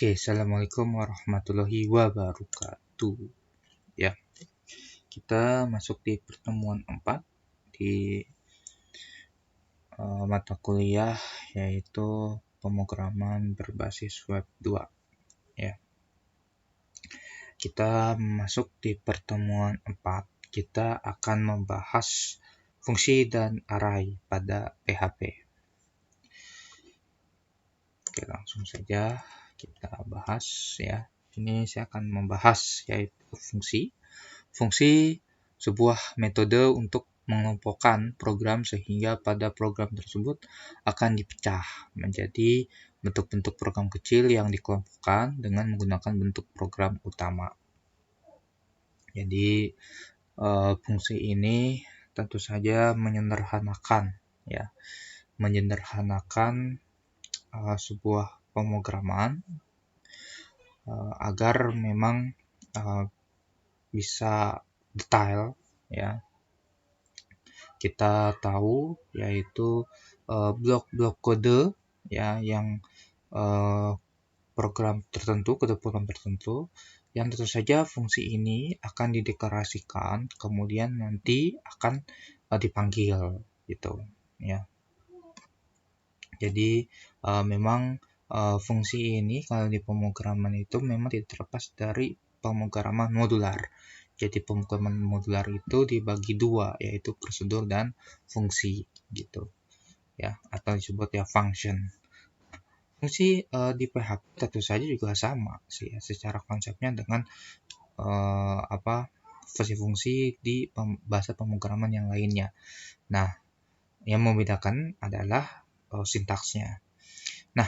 Oke, assalamualaikum warahmatullahi wabarakatuh. Ya, kita masuk di pertemuan 4 di mata kuliah yaitu pemrograman berbasis web 2. Ya, kita masuk di pertemuan 4. Kita akan membahas fungsi dan array pada PHP. Oke, langsung saja kita bahas ya. Ini saya akan membahas yaitu fungsi. Fungsi sebuah metode untuk mengelompokkan program sehingga pada program tersebut akan dipecah menjadi bentuk-bentuk program kecil yang dikelompokkan dengan menggunakan bentuk program utama. Jadi fungsi ini tentu saja menyederhanakan sebuah pemrograman agar memang bisa detail ya. Kita tahu yaitu blok-blok kode ya yang kode program tertentu yang tentu saja fungsi ini akan dideklarasikan kemudian nanti akan dipanggil gitu ya. Jadi memang fungsi ini kalau di pemrograman itu memang tidak terlepas dari pemrograman modular. Jadi pemrograman modular itu dibagi dua, yaitu prosedur dan fungsi gitu ya, atau disebut ya function. Fungsi di PHP tentu saja juga sama sih ya, secara konsepnya dengan fungsi di bahasa pemrograman yang lainnya. Nah, yang membedakan adalah sintaksnya. Nah,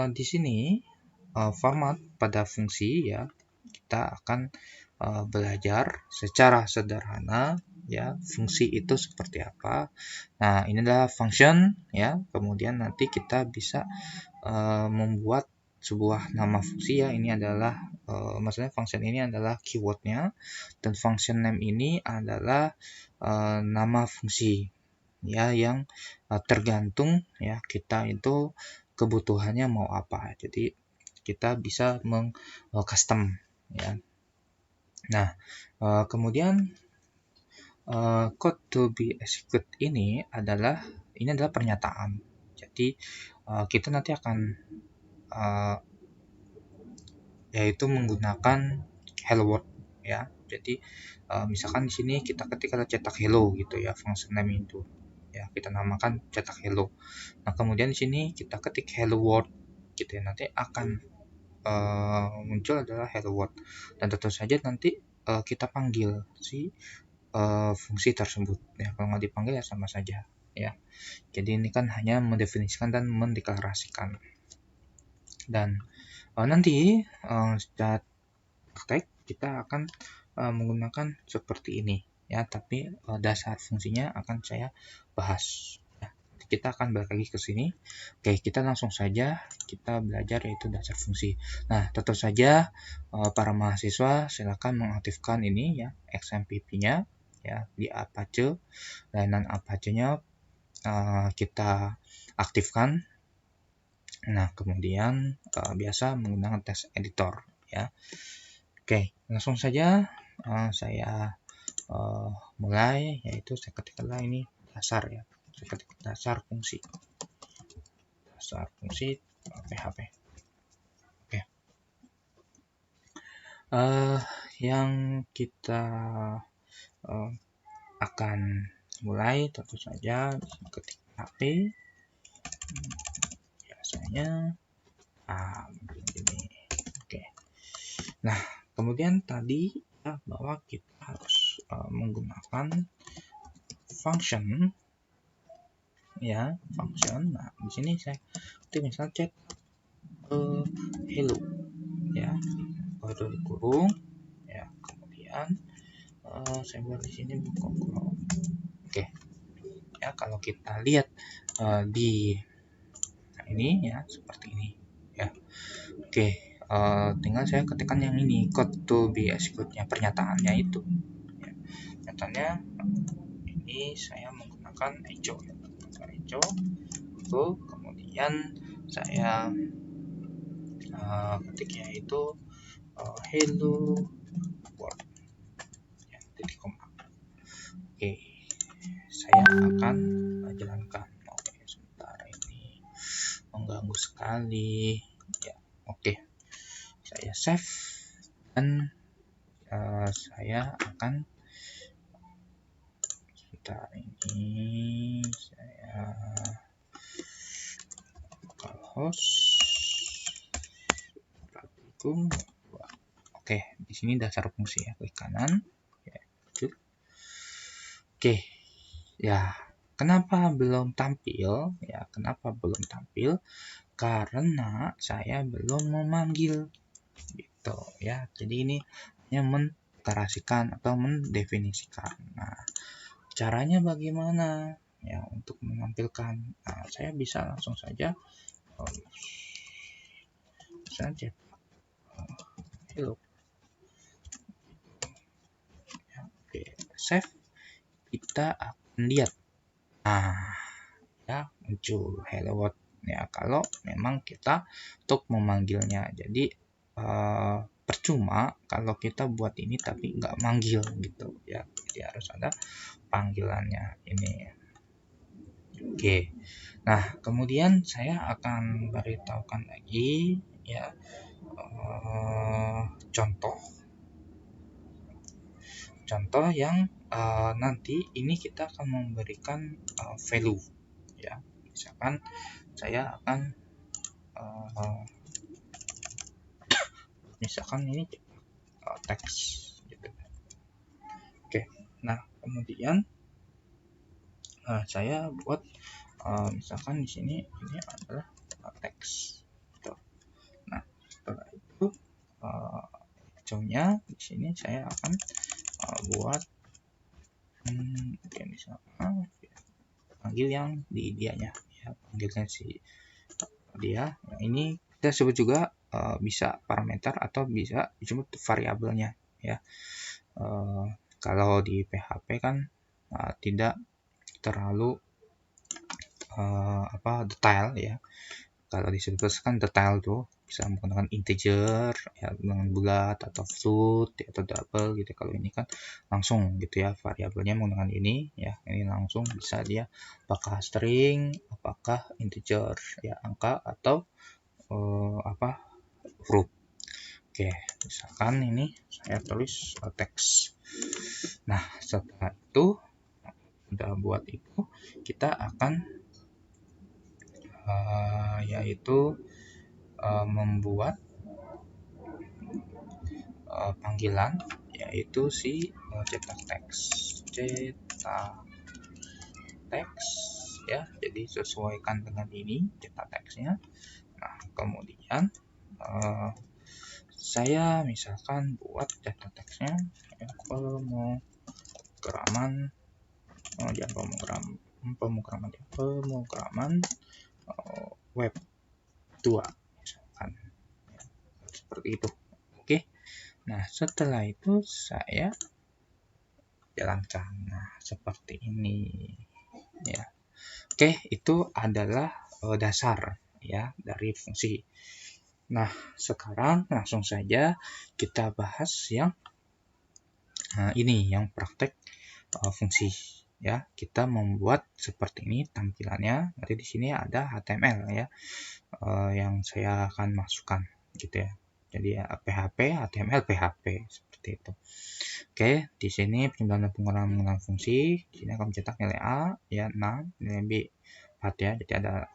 di sini format pada fungsi ya, kita akan belajar secara sederhana ya fungsi itu seperti apa. Nah, ini adalah function ya. Kemudian nanti kita bisa membuat sebuah nama fungsi ya. Ini adalah maksudnya function ini adalah keywordnya dan function name ini adalah nama fungsi ya yang tergantung ya kita itu kebutuhannya mau apa. Jadi kita bisa custom ya. Nah, kemudian code to be executed ini adalah pernyataan. Jadi kita nanti akan yaitu menggunakan hello world ya. Jadi misalkan di sini kita ketika cetak hello gitu ya, function name itu ya kita namakan cetak hello. Nah, kemudian di sini kita ketik hello world gitu ya, nanti akan muncul adalah hello world dan tentu saja nanti kita panggil si fungsi tersebut ya. Kalau nggak dipanggil ya sama saja ya. Jadi ini kan hanya mendefinisikan dan mendeklarasikan. Dan nanti secara praktek kita akan menggunakan seperti ini ya, tapi dasar fungsinya akan saya bahas ya. Kita akan balik lagi ke sini. Oke, kita langsung saja kita belajar yaitu dasar fungsi. Nah, tentu saja para mahasiswa silakan mengaktifkan ini ya, XMPP-nya ya di Apache. Layanan Apache-nya kita aktifkan. Nah, kemudian biasa menggunakan text editor ya. Oke, langsung saja saya mulai, yaitu saya ketiklah ini dasar ya. Saya ketik dasar fungsi PHP. Oke. Yang kita akan mulai tentu saja ketik PHP biasanya begini. Oke. Nah, kemudian tadi ya, bahwa kita harus menggunakan function ya, function. Nah, di sini saya ketik misalnya chat hello ya, baru dikurung ya, kemudian saya buat di sini buka. Oke ya, kalau kita lihat di ini ya seperti ini ya. Oke, tinggal saya ketikkan yang ini, code to be executed-nya, pernyataannya itu ya. Pernyataannya ini saya menggunakan echo itu, kemudian saya ketiknya itu hello world ya, titik koma. Oke, saya akan jalankan. Oke, sementara ini mengganggu sekali ya. Oke, saya save dan saya akan sebentar ini saya lokal host praktikum. Oke, di sini dasar fungsi ya, klik kanan ya. Oke ya, kenapa belum tampil ya, kenapa belum tampil, karena saya belum memanggil gitu ya. Jadi ini hanya mendeklarasikan atau mendefinisikan. Nah, caranya bagaimana ya untuk menampilkan? Nah, saya bisa langsung saja hello ya, oke, save, kita akan lihat ya muncul hello world ya kalau memang kita untuk memanggilnya. Jadi percuma kalau kita buat ini tapi nggak manggil gitu ya, jadi harus ada panggilannya ini. Oke, nah kemudian saya akan beritahukan lagi ya contoh yang nanti ini kita akan memberikan value ya. Misalkan saya akan misalkan ini teks gitu. Oke, nah kemudian saya buat misalkan di sini ini adalah teks gitu. Nah setelah itu contohnya di sini saya akan buat misalkan panggil yang di dianya ya, panggilnya si dia. Nah, ini kita sebut juga bisa parameter atau bisa disebut variabelnya ya. Kalau di PHP kan tidak terlalu detail ya. Kalau disebut kan detail tuh bisa menggunakan integer ya, dengan bulat atau float atau double gitu. Kalau ini kan langsung gitu ya, variabelnya menggunakan ini ya, ini langsung bisa dia apakah string, apakah integer ya, angka atau huruf. Oke, misalkan ini saya tulis teks. Nah setelah itu udah buat itu, kita akan yaitu membuat panggilan yaitu si cetak teks ya. Jadi sesuaikan dengan ini cetak teksnya. Nah kemudian saya misalkan buat cetak teksnya ya, pemrograman web 2 misalkan ya, seperti itu. Oke, nah setelah itu saya jalankan. Nah seperti ini ya. Oke, itu adalah dasar ya dari fungsi. Nah sekarang langsung saja kita bahas yang ini, yang praktek fungsi ya. Kita membuat seperti ini tampilannya. Nanti di sini ada HTML ya, yang saya akan masukkan gitu ya. Jadi ya, PHP, HTML, PHP seperti itu. Oke, di sini penjelasan pengurangan menggunakan fungsi. Di sini akan mencetak nilai A ya 6, nilai B 4 ya. Jadi ada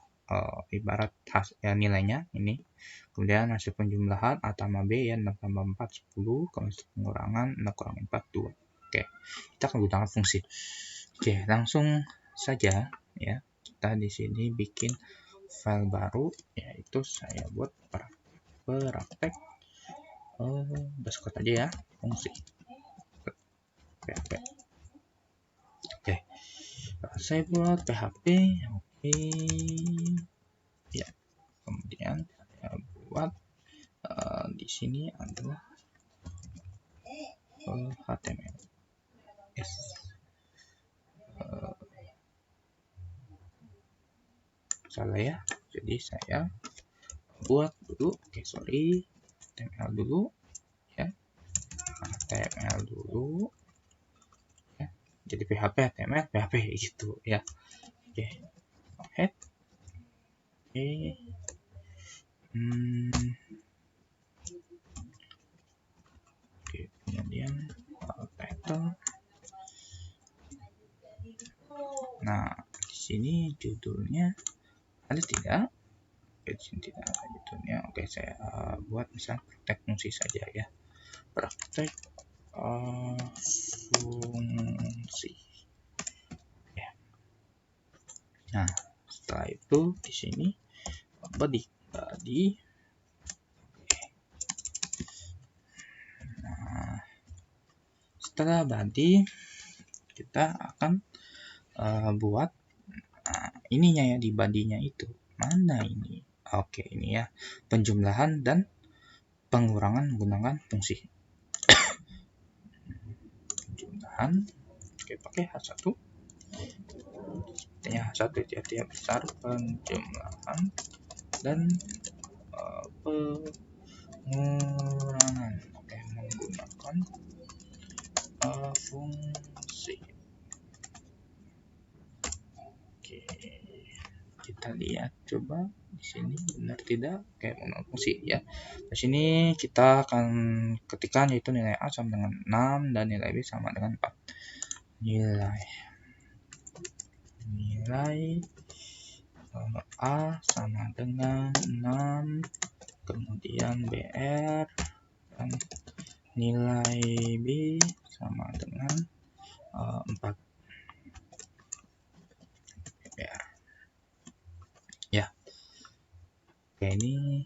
ibarat ya, nilainya ini. Kemudian hasil penjumlahan A tambah B ya 6 tambah 4 10, kemudian pengurangan 6 kurang 4 2. Oke, kita akan gunakan fungsi. Oke, langsung saja ya. Kita di sini bikin file baru, yaitu saya buat praktek dashboard aja ya, fungsi PHP. Oke, saya buat PHP. Oke ya, kemudian saya buat di sini adalah HTML. Salah ya, jadi saya buat dulu. Oke, sorry. HTML dulu ya, HTML dulu ya, jadi PHP HTML PHP gitu ya. Oke, head, oke, oke, kemudian title. Nah, di sini judulnya ada tidak? Oke, di sini tidak ada judulnya. Oke, saya buat misal praktek fungsi saja ya. Praktek fungsi. Ya. Nah, setelah itu di sini body. Nah, setelah body kita akan buat ininya ya, di body-nya itu. Mana ini? Oke, ini ya. Penjumlahan dan pengurangan menggunakan fungsi. Penjumlahan. Oke, pakai H1. Sepertinya H1 tiap besar, penjumlahan dan pengurangan. Oke, menggunakan fungsi. Oke, kita lihat coba di sini benar tidak. Oke, menggunakan fungsi ya. Di sini kita akan ketikkan yaitu nilai A sama dengan 6 dan nilai B sama dengan 4. Nilai A sama dengan 6, kemudian BR, dan nilai B sama dengan 4 BR ya. Oke, ini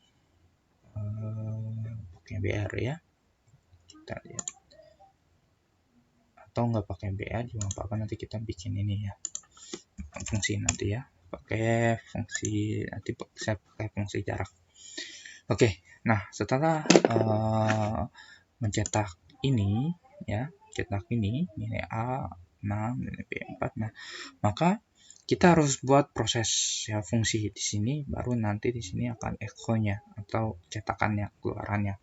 pakai BR ya, kita lihat, atau nggak pakai BR juga apa-apa, nanti kita bikin ini ya fungsi nanti ya, pakai fungsi nanti saya pakai fungsi jarak. Oke, nah setelah mencetak ini ya, cetak ini nilai A 6 nilai B 4, nah maka kita harus buat proses ya fungsi di sini, baru nanti di sini akan echo-nya atau cetakannya, keluarannya.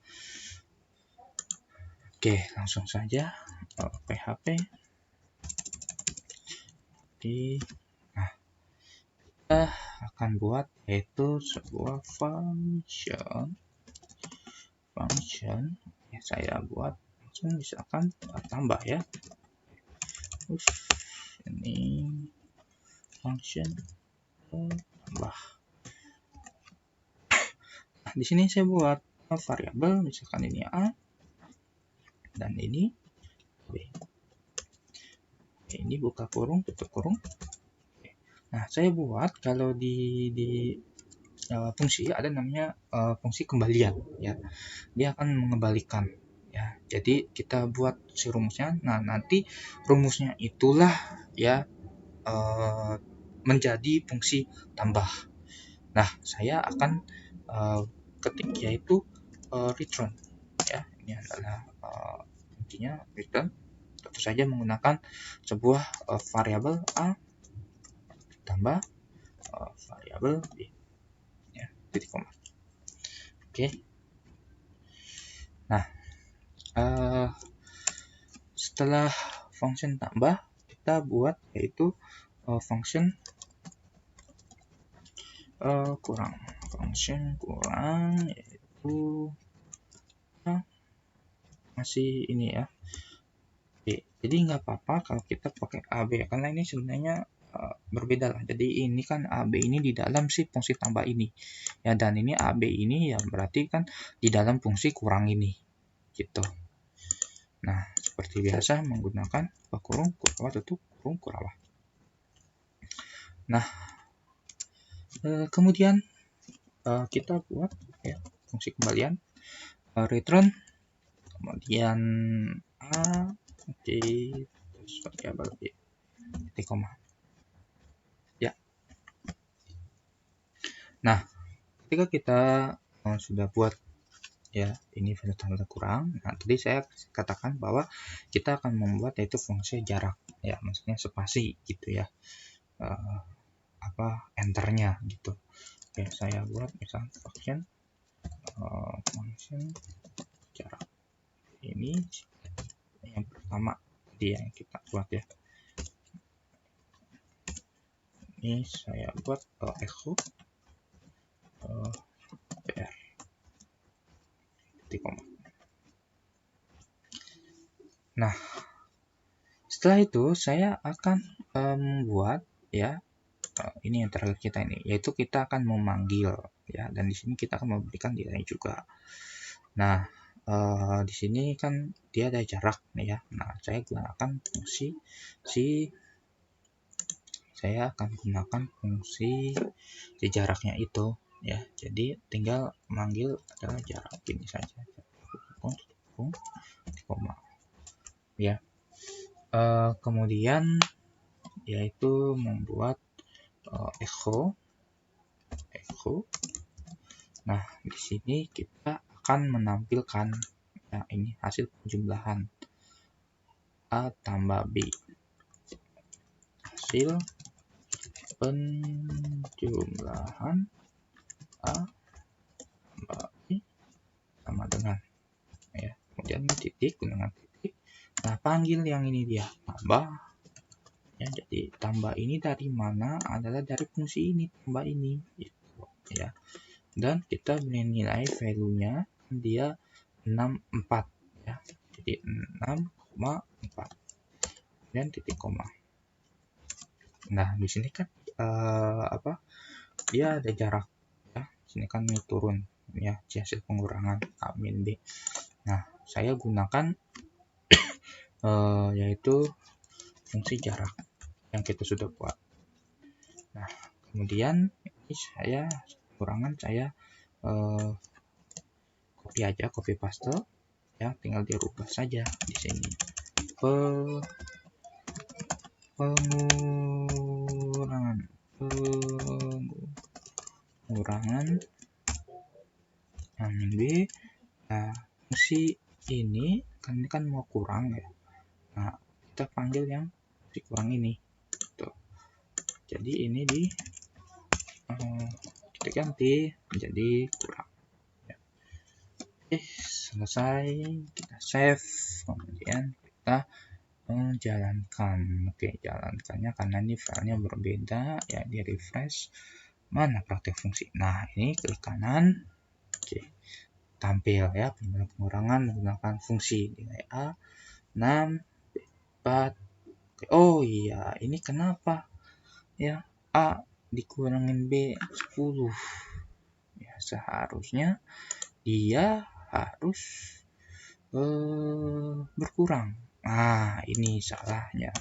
Oke, langsung saja PHP di kita akan buat yaitu sebuah function ya, saya buat langsung misalkan tambah ya, ini function tambah. Nah, di sini saya buat variabel, misalkan ini A dan ini B. Ini buka kurung, tutup kurung. Nah, saya buat kalau di fungsi ada namanya fungsi kembalian ya. Dia akan mengembalikan ya. Jadi kita buat si rumusnya. Nah, nanti rumusnya itulah ya menjadi fungsi tambah. Nah, saya akan ketik yaitu return ya. Ini adalah intinya return. Tentu saja menggunakan sebuah variabel A tambah variabel B ya, titik koma. Oke. Nah, setelah function tambah, kita buat yaitu function kurang. Function kurang yaitu masih ini ya, B. Jadi nggak apa-apa kalau kita pakai AB karena ini sebenarnya berbeda lah. Jadi ini kan AB ini di dalam si fungsi tambah ini ya, dan ini AB ini ya berarti kan di dalam fungsi kurang ini gitu. Nah, seperti biasa menggunakan kurung kurang tutup kurung kurang. Nah, kemudian kita buat ya fungsi kembalian return, kemudian A D terus variabel B titik koma ya. Nah, ketika kita sudah buat ya ini tanda kurang, nah tadi saya katakan bahwa kita akan membuat yaitu fungsi jarak ya, maksudnya spasi gitu ya, enternya gitu. Oke, saya buat misal function jarak. Ini yang pertama dia yang kita buat ya. Ini saya buat echo PR titik koma. Nah, setelah itu saya akan membuat ya ini yang terakhir kita ini, yaitu kita akan memanggil ya, dan di sini kita akan memberikan nilai juga. Nah, di sini kan dia ada jarak nih ya. Nah, saya gunakan fungsi saya akan gunakan fungsi si jaraknya itu ya. Jadi tinggal manggil adalah jarak ini saja. Koma ya. Kemudian yaitu membuat echo. Nah, di sini kita akan menampilkan ya, ini hasil penjumlahan A tambah B. Hasil penjumlahan A tambah B sama dengan ya. Kemudian titik dengan titik. Nah, panggil yang ini dia tambah ya. Jadi tambah ini dari mana? Adalah dari fungsi ini, tambah ini gitu, ya. Dan kita menilai value-nya dia 64 ya. Jadi 6,4 dan titik koma. Nah, di sini kan dia ada jarak ya. Sini kan ini turun ya, hasil pengurangan A min B. Nah, saya gunakan yaitu fungsi jarak yang kita sudah buat. Nah, kemudian ini saya pengurangan saya copy paste ya, tinggal dirubah saja di sini pengurangan yang B. Nah, fungsi ini kan mau kurang ya. Nah, kita panggil yang kurang ini tuh. Jadi ini kita ganti menjadi kurang ya. Oke, selesai, kita save, kemudian kita menjalankan. Oke, jalankannya karena ini filenya berbeda ya, di refresh. Mana praktek fungsi? Nah, ini klik kanan. Oke, tampil ya pengurangan menggunakan fungsi nilai A 6 4. Oh iya, ini kenapa ya A dikurangin B 10 ya, seharusnya dia harus berkurang. Nah, ini salahnya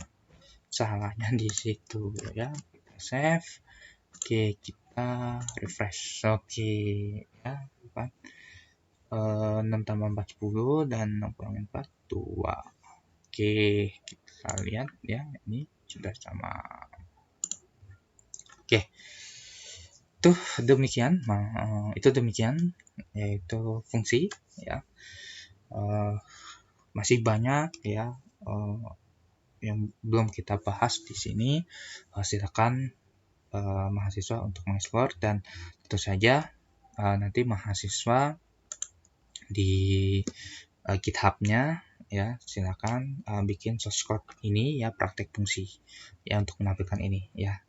di situ ya. Kita save. Oke, kita refresh. Oke ya, 6 tambah 4 10 dan 6 kurangin 4 2. Oke, kita lihat ya, ini sudah sama. Oke, itu demikian yaitu fungsi ya. Masih banyak ya yang belum kita bahas di sini. Silakan mahasiswa untuk mengeksplor, dan tentu saja nanti mahasiswa di GitHub-nya ya, silakan bikin source code ini ya, praktek fungsi ya untuk menampilkan ini ya,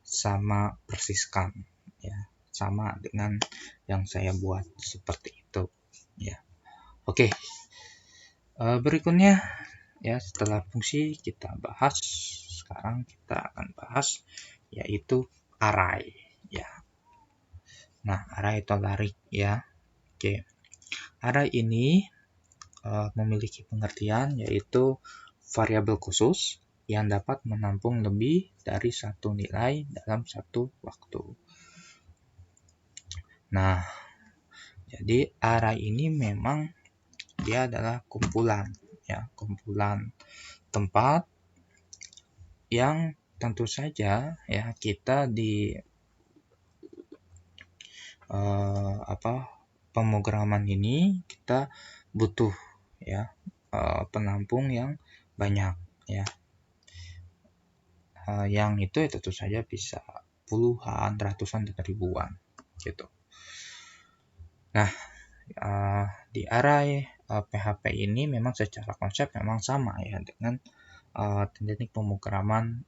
sama persiskan ya, sama dengan yang saya buat seperti itu ya. Oke, berikutnya ya, setelah fungsi kita bahas, sekarang kita akan bahas yaitu array ya. Nah, array itu larik ya. Oke, array ini memiliki pengertian yaitu variabel khusus yang dapat menampung lebih dari satu nilai dalam satu waktu. Nah, jadi array ini memang dia adalah kumpulan ya, kumpulan tempat yang tentu saja ya kita di pemrograman ini kita butuh ya penampung yang banyak ya. Yang itu ya tentu saja bisa puluhan, ratusan, dan ribuan gitu. Nah, Di array PHP ini memang secara konsep memang sama ya dengan teknik pemrograman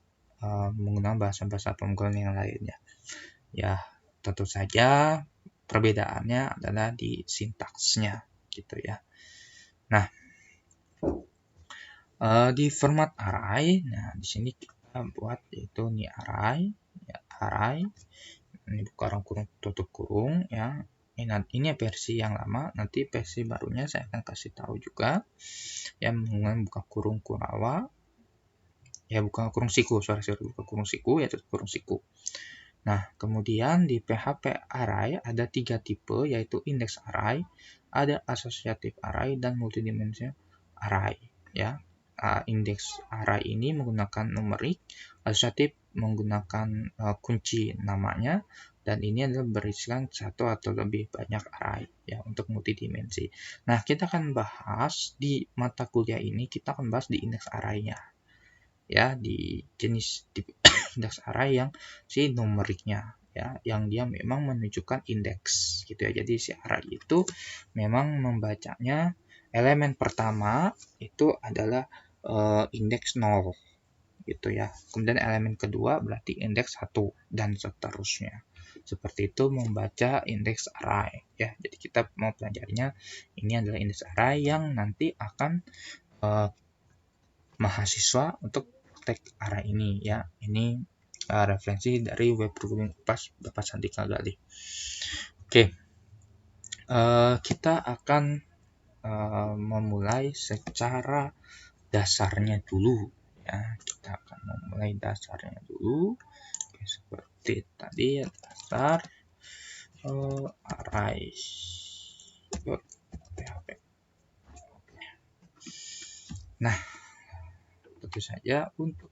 menggunakan bahasa-bahasa pemrograman yang lainnya. Ya, tentu saja perbedaannya adalah di sintaksnya gitu ya. Nah, di format array, nah di sini kita buat yaitu ini array, ya, array ini buka kurung tutup kurung ya. Ini versi yang lama, nanti versi barunya saya akan kasih tahu juga yang menggunakan buka kurung Kurawa ya, buka kurung siku, buka kurung siku ya, tutup kurung siku. Nah, kemudian di PHP array ada 3 tipe, yaitu index array, ada associative array, dan multidimensional array. Ya, index array ini menggunakan numerik, associative menggunakan kunci namanya, dan ini adalah berisikan satu atau lebih banyak array ya untuk multidimensi. Nah, kita akan bahas di mata kuliah ini, kita akan bahas di index array-nya. Ya, di jenis index array yang si numeriknya ya, yang dia memang menunjukkan indeks gitu ya. Jadi si array itu memang membacanya elemen pertama itu adalah indeks 0 gitu ya. Kemudian elemen kedua berarti indeks 1 dan seterusnya. Seperti itu membaca indeks array ya. Jadi kita mau pelajarinya ini adalah indeks array yang nanti akan mahasiswa untuk praktek array ini ya. Ini referensi dari web programming UPAS Bapak Sandika Gali. Oke, kita akan memulai secara dasarnya dulu ya. Kita akan memulai dasarnya dulu. Oke, seperti tadi dasar array PHP. Nah, tentu saja untuk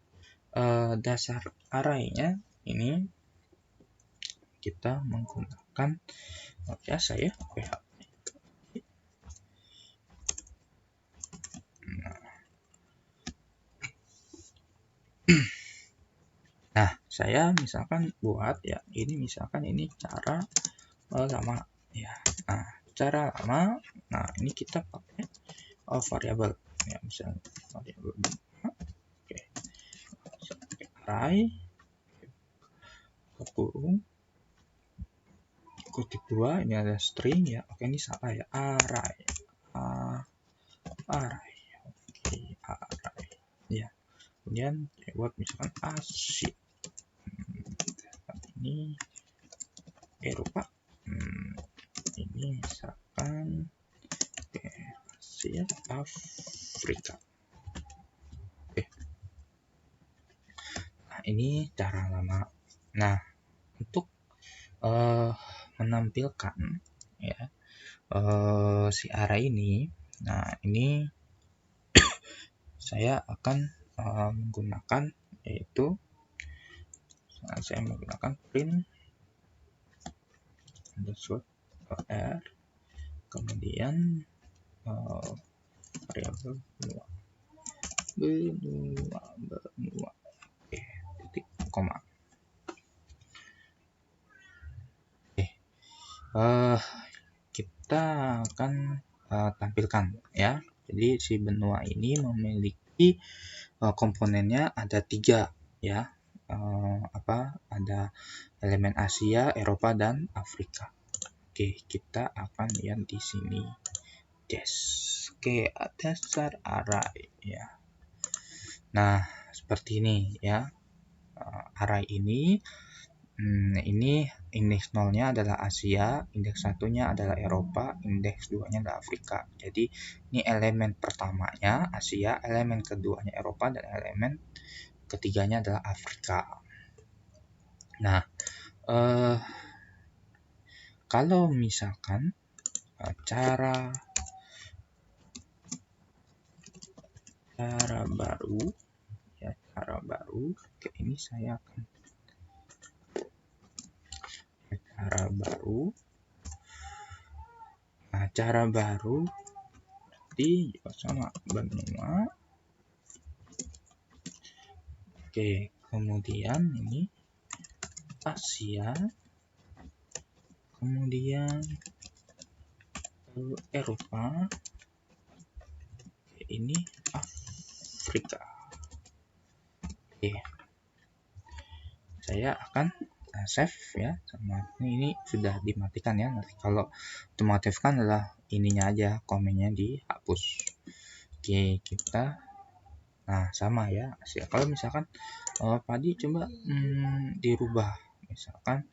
dasar array-nya ini kita menggunakan biasa ya PHP. Nah, saya misalkan buat ya, ini misalkan ini cara lama ya. Nah, cara lama, nah ini kita pakai variabel ya, misalnya variabel. Oke, array kurung kutip 2 ini ada string ya. Oke, ini salah ya, array array. Oke, array ya. Kemudian buat misalkan Asia ini Eropa, ini misalkan Asia Afrika. Oke. Nah, ini cara lama. Nah, untuk menampilkan ya si array ini, nah ini saya akan menggunakan yaitu saya menggunakan print underscore r, kemudian variabel benua titik koma. Kita akan tampilkan ya. Jadi si benua ini memiliki komponennya ada 3 ya. Ada elemen Asia, Eropa, dan Afrika. Oke, kita akan lihat di sini. Yes. Oke, dasar array ya. Nah, seperti ini ya. Array ini indeks 0-nya adalah Asia, indeks 1-nya adalah Eropa, indeks 2-nya adalah Afrika. Jadi ini elemen pertamanya Asia, elemen keduanya Eropa, dan elemen ketiganya adalah Afrika. Nah, kalau misalkan cara baru ya, oke, ini saya akan cara baru. Nah, cara baru di sama benua. Oke, kemudian ini Asia, kemudian Eropa, ini Afrika. Oke, saya akan save ya, sama ini sudah dimatikan ya. Nanti kalau dimatikan adalah ininya aja, komennya dihapus. Oke, kita sama ya. Kalau misalkan padi coba dirubah, misalkan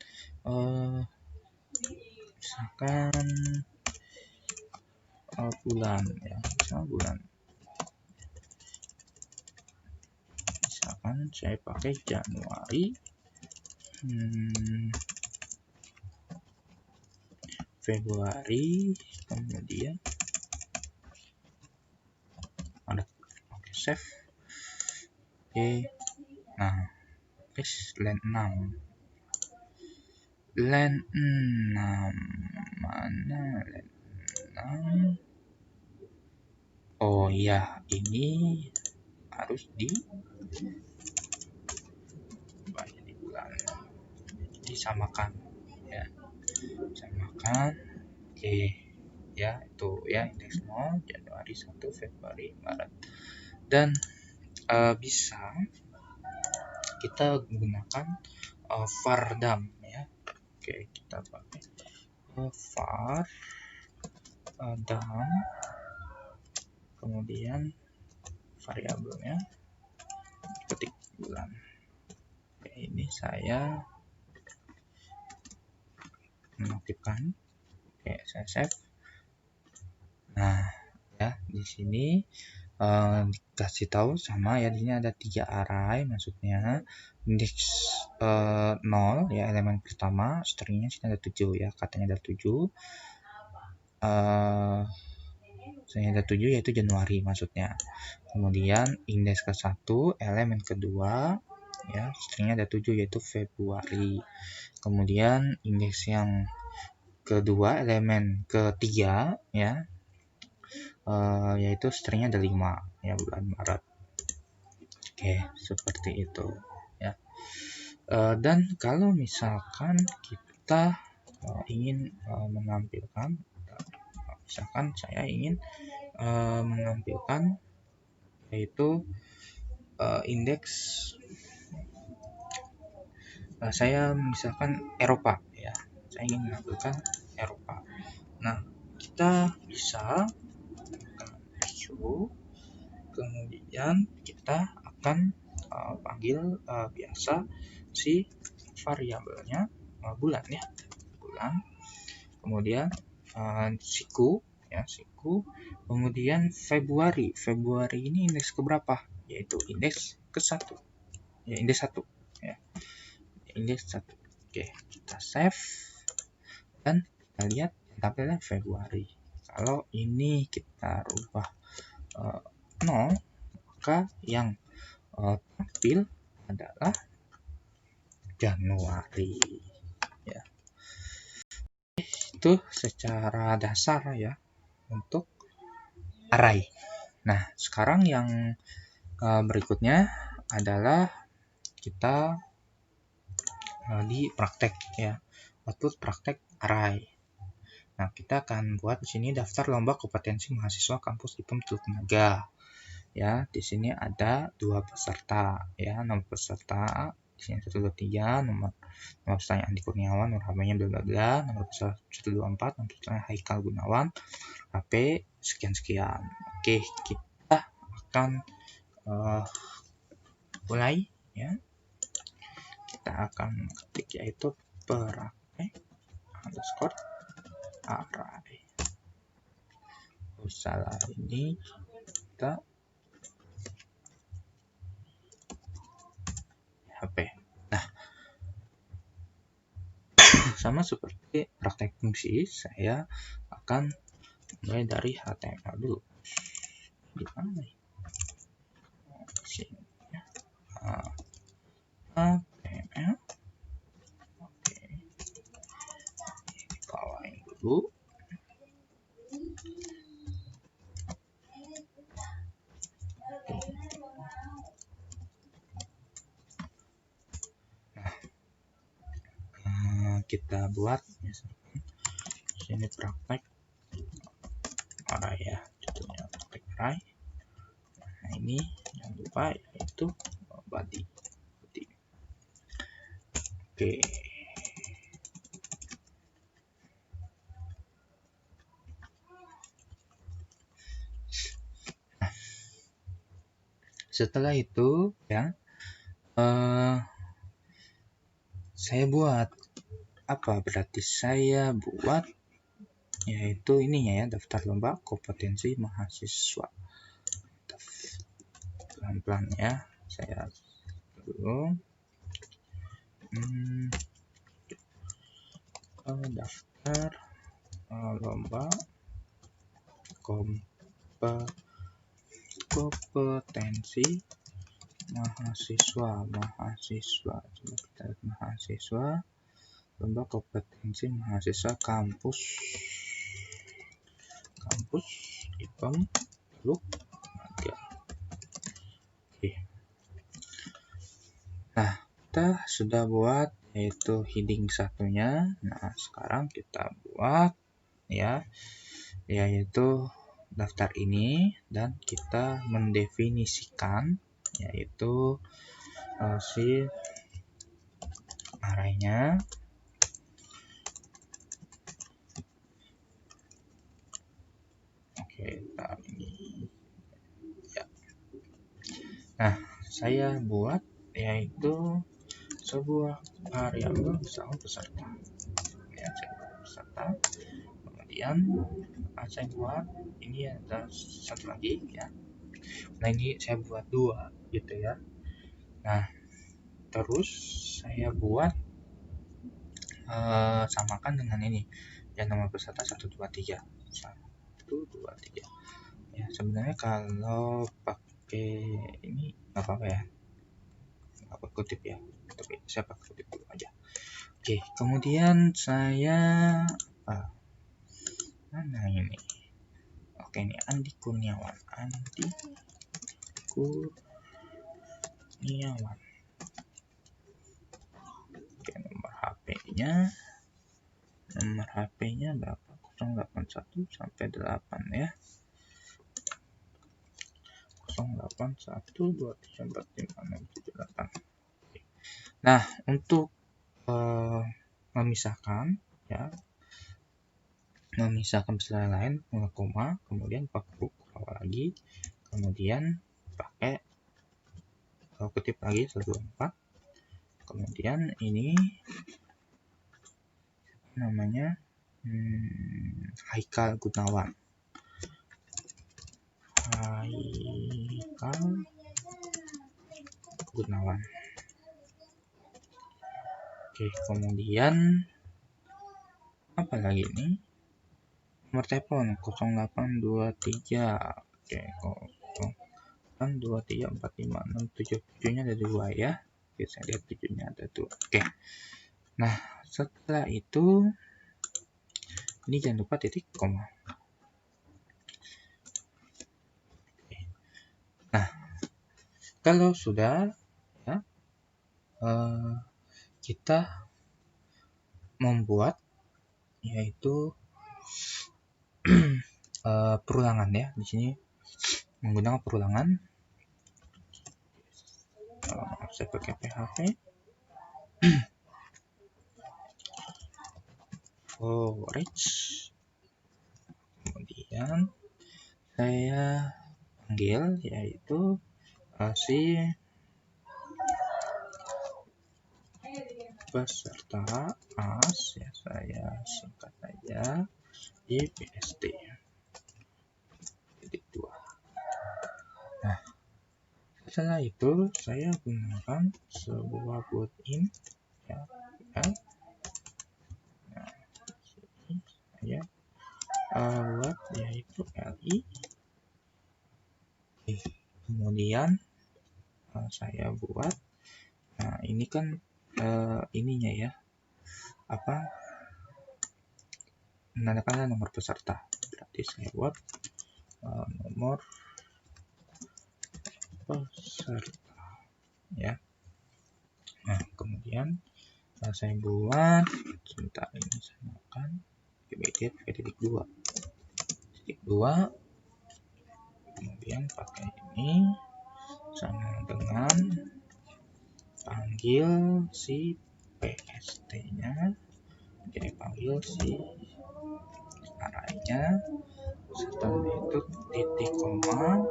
bulan ya, misal bulan, misalkan saya pakai Januari, Februari, kemudian ada save. Oke, line 6 mana line 6? Oh ya, ini harus disamakan ya, samakan. Oke ya, itu ya, indeks 0, Januari 1, Februari, Maret, dan bisa kita gunakan var_dam ya. Oke, kita pakai var_dam, kemudian variabelnya ketik bulan. Oke, ini saya menaktifkan. Oke, saya save. Ya, di sini dikasih tahu sama ya, di sini ada 3 array, maksudnya indeks 0 ya, elemen pertama, stringnya sini ada 7 ya, katanya ada 7. Saya ada 7 yaitu Januari maksudnya. Kemudian indeks ke-1, elemen kedua ya, stringnya ada 7 yaitu Februari. Kemudian indeks yang kedua, elemen ketiga ya, yaitu stringnya ada 5 ya, bulan Maret. Oke, seperti itu ya. Dan kalau misalkan kita ingin menampilkan, misalkan saya ingin menampilkan yaitu indeks, saya misalkan Eropa ya, saya ingin menampilkan Eropa. Nah, kita bisa show, kemudian kita akan panggil biasa si variabelnya bulan ya, bulan, kemudian siku ya, siku, kemudian Februari ini indeks keberapa, yaitu indeks ke-1 ya, indeks 1 ya, indeks 1. Oke, kita save dan kita lihat tampilnya Februari. Kalau ini kita rubah 0, maka yang tampil adalah Januari ya. Itu secara dasar ya untuk array. Nah, sekarang yang berikutnya adalah kita di praktek ya, output praktek array. Nah, kita akan buat di sini daftar lomba kompetensi mahasiswa kampus IPM Teluk Naga. Ya, di sini ada 2 peserta ya, nomor peserta di sini 123, nomor pesertanya Andi Kurniawan, nomor HP-nya bla bla bla, nomor peserta 124, nomor pesertanya Haikal Gunawan, HP sekian-sekian. Oke, kita akan mulai ya. Kita akan ketik yaitu praktek underscore array. Salah ini kita HP. Nah, sama seperti praktek fungsi, saya akan mulai dari HTML dulu. Di mana nih? Sini ya. HTML. Oke. Bawain dulu. Kita buat misalkan sini praktek array ya, contohnya pakai array. Nah ini jangan lupa yaitu body. Oke. Setelah itu ya, saya buat apa? Berarti saya buat yaitu ininya ya, daftar lomba kompetensi mahasiswa. Pelan-pelan ya, saya dulu daftar lomba kompetensi mahasiswa. Coba kita lihat mahasiswa, lomba kompetensi mahasiswa kampus IPM Teluk Naga. Oke. Nah, kita sudah buat yaitu heading satunya. Nah, sekarang kita buat ya, yaitu daftar ini, dan kita mendefinisikan yaitu si arraynya. Oke, ini ya. Nah, saya buat yaitu sebuah variabel misalnya peserta ya, peserta. Kemudian saya buat ini ada satu lagi ya. Nah ini saya buat dua gitu ya. Nah terus saya buat samakan dengan ini ya, nama peserta 1 2 3 ya. Sebenarnya kalau pakai ini nggak apa-apa ya, nggak pakai kutip ya, tapi saya pakai kutip dulu aja. Oke, kemudian saya mana ini? Oke, ini Andi Kurniawan. Oke, nomor HP-nya berapa? 081 sampai 8 ya. 0812345678. Nah, untuk memisahkan ya, peserta lain dengan koma, kemudian pakai buku awal lagi, kemudian pakai kutip lagi 124, kemudian ini namanya Haikal Gunawan. Oke, kemudian apa lagi ini? Nomor telepon 0823. Oke, 08234567. Nya ada 2 ya. Oke, saya lihat 7-nya ada 2. Oke. Nah, setelah itu ini jangan lupa titik koma. Nah, kalau sudah ya, kita membuat yaitu perulangan ya. Di sini menggunakan perulangan. Saya pakai PHP. Kemudian saya panggil yaitu si peserta as ya, saya singkat saja IPST titik 2. Nah, setelah itu saya gunakan sebuah built-in ya, nah, saya buat yaitu li. Kemudian saya buat, nah ini kan ininya ya, apa, menandakan nomor peserta, berarti saya buat nomor peserta ya. Nah kemudian saya buat sebentar, ini saya akan titik 2 klik 2, kemudian pakai ini sama dengan panggil si PST nya, jadi panggil si arraynya, setelah itu titik koma,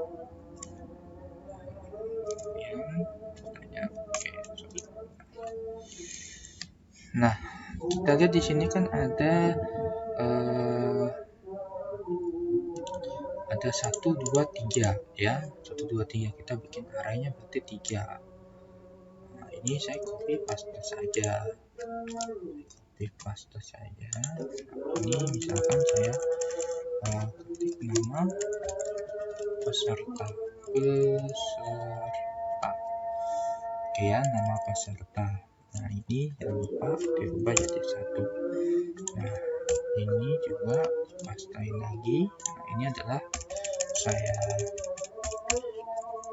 nah kita lihat di sini kan ada 1 2 3 ya, 1 2 3 kita bikin arraynya berarti 3. Nah ini saya copy paste saja, ini misalkan saya ketik nama peserta, oke ya, nama peserta. Nah ini jangan lupa dirubah jadi 1. Nah ini juga pastain lagi. Nah ini adalah saya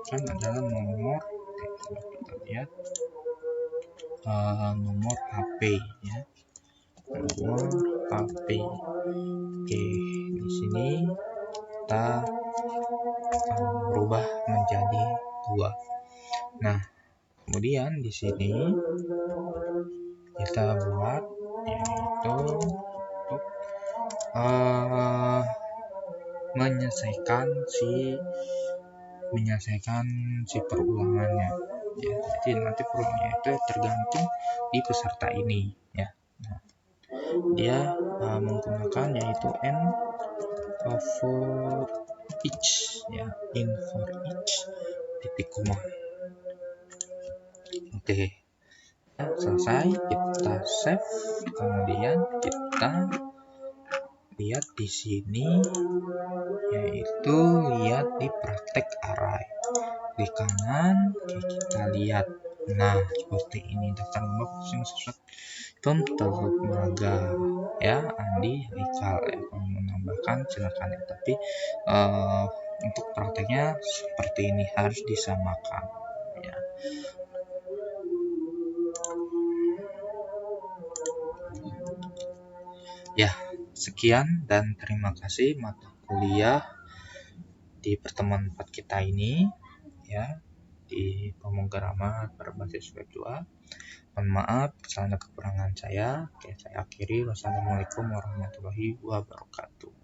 kan adalah nomor, kita lihat nomor HP ya, nomor HP. Oke, di sini kita berubah menjadi 2. Nah kemudian di sini kita buat yaitu untuk menyelesaikan si perulangannya ya. Jadi nanti perulangannya itu tergantung di peserta ini ya. Nah, dia menggunakan yaitu n for each ya, in for each titik koma. Oke, selesai, kita save, kemudian kita lihat di sini yaitu lihat di praktek array di kanan, kita lihat. Nah seperti ini daftar nomor sesuatu teluk naga ya, Andi Haikal ya. Kalau menambahkan silakan ya, tapi untuk prakteknya seperti ini, harus disamakan ya. Ya, sekian dan terima kasih mata kuliah di pertemuan 4 kita ini ya, di pemrograman berbasis web 2. Mohon maaf kesalahan kekurangan saya. Oke, saya akhiri. Wassalamualaikum warahmatullahi wabarakatuh.